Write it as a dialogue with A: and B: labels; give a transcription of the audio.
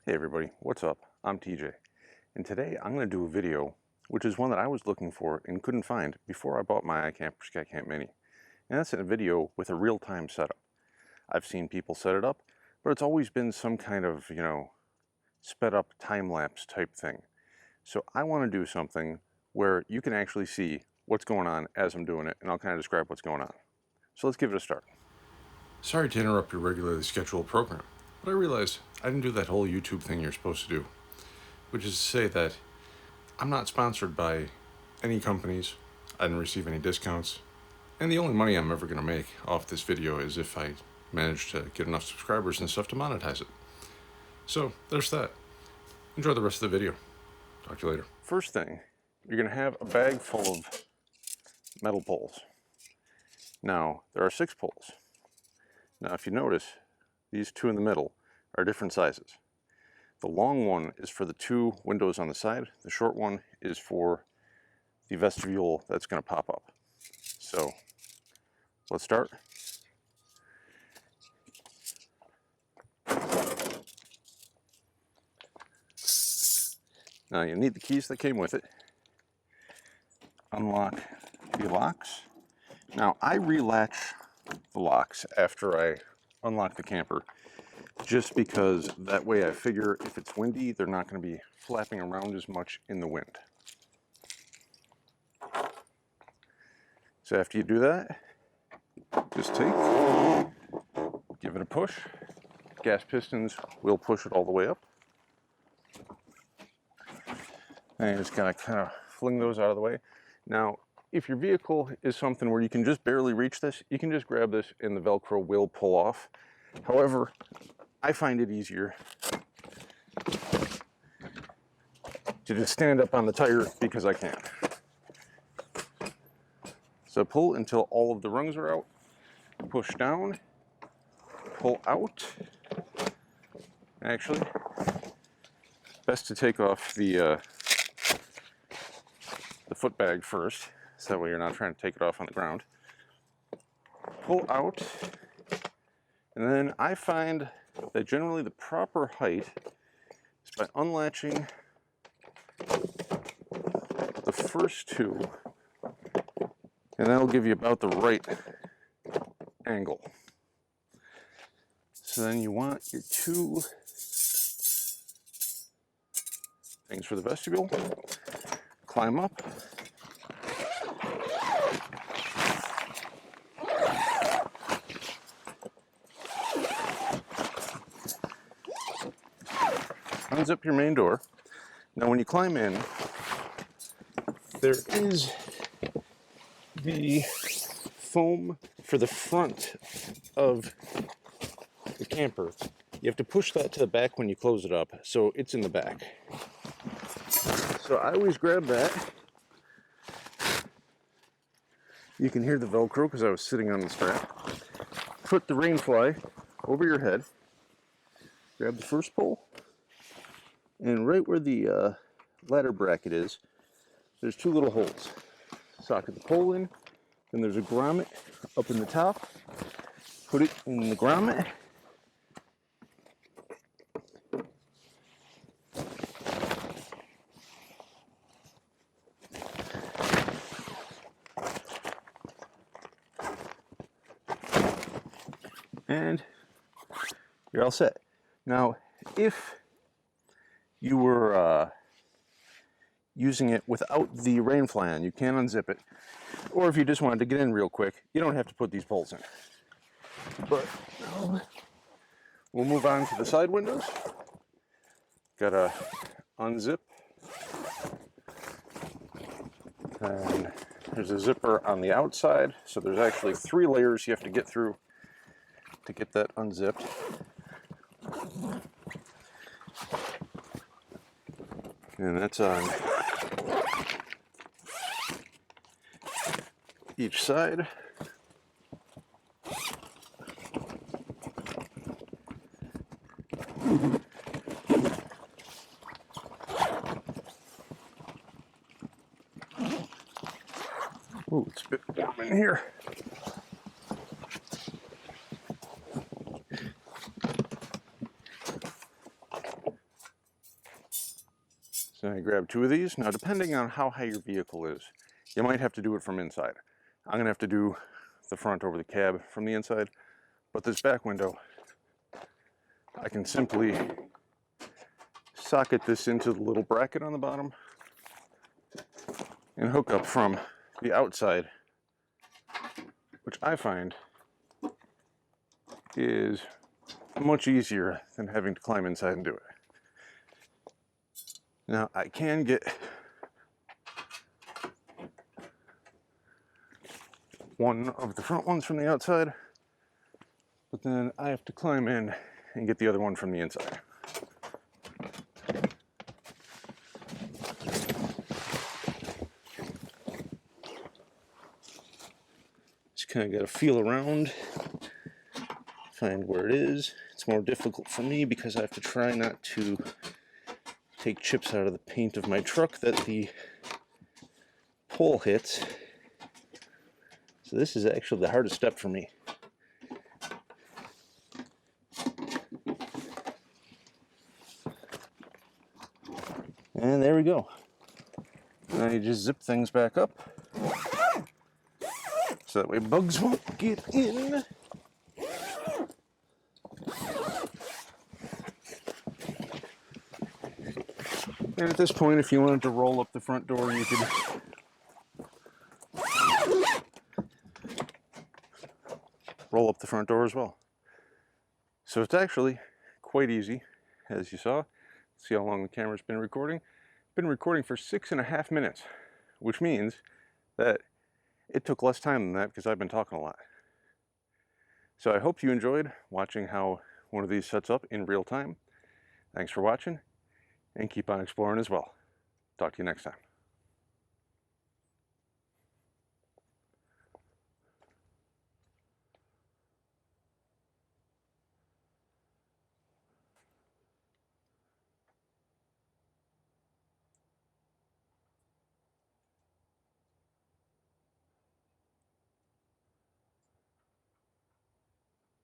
A: Hey everybody, what's up? I'm TJ, and today I'm going to do a video which is one that I was looking for and couldn't find before I bought my iKamper Skycamp Mini. And that's a video with a real-time setup. I've seen people set it up, but it's always been some kind of, sped up time-lapse type thing. So I want to do something where you can actually see what's going on as I'm doing it, and I'll kind of describe what's going on. So let's give it a start. Sorry to interrupt your regularly scheduled program, but I realized I didn't do that whole YouTube thing you're supposed to do, which is to say that I'm not sponsored by any companies, I didn't receive any discounts, and the only money I'm ever going to make off this video is if I manage to get enough subscribers and stuff to monetize it. So there's that. Enjoy the rest of the video. Talk to you later. First thing, you're going to have a bag full of metal poles. Now, there are 6 poles. Now, if you notice, these 2 in the middle are different sizes. The long one is for the 2 windows on the side. The short one is for the vestibule that's going to pop up. So, let's start. Now, you need the keys that came with it. Unlock the locks. Now, I relatch the locks after I unlock the camper, just because that way I figure if it's windy, they're not going to be flapping around as much in the wind. So after you do that, just give it a push. Gas pistons will push it all the way up. And you just gotta kind of fling those out of the way. Now, if your vehicle is something where you can just barely reach this, you can just grab this and the Velcro will pull off. However, I find it easier to just stand up on the tire because I can. So pull until all of the rungs are out, push down, pull out. Actually, best to take off the foot bag first, so that way you're not trying to take it off on the ground. Pull out, and then I find that generally the proper height is by unlatching the first 2, and that'll give you about the right angle. So then you want your 2 things for the vestibule. Climb up. Unzip your main door. Now when you climb in, there is the foam for the front of the camper. You have to push that to the back when you close it up, so it's in the back. So I always grab that. You can hear the Velcro because I was sitting on the strap. Put the rain fly over your head. Grab the first pole. And right where the ladder bracket is, there's 2 little holes. Socket the pole in. Then there's a grommet up in the top. Put it in the grommet. And you're all set. Now, if you were using it without the rain fly on, you can unzip it. Or if you just wanted to get in real quick, you don't have to put these poles in. But we'll move on to the side windows. Gotta unzip. And there's a zipper on the outside, so there's actually 3 layers you have to get through to get that unzipped. And that's on each side. Ooh, it's a bit warm in here. So I grab 2 of these. Now, depending on how high your vehicle is, you might have to do it from inside. I'm going to have to do the front over the cab from the inside, but this back window, I can simply socket this into the little bracket on the bottom and hook up from the outside, which I find is much easier than having to climb inside and do it. Now, I can get one of the front ones from the outside, but then I have to climb in and get the other one from the inside. Just kind of got to feel around, find where it is. It's more difficult for me because I have to try not to take chips out of the paint of my truck that the pole hits. So this is actually the hardest step for me. And there we go. Now you just zip things back up so that way bugs won't get in. And at this point, if you wanted to roll up the front door, you could roll up the front door as well. So it's actually quite easy, as you saw. See how long the camera's been recording? Been recording for 6.5 minutes, which means that it took less time than that because I've been talking a lot. So I hope you enjoyed watching how one of these sets up in real time. Thanks for watching, and keep on exploring as well. Talk to you next time.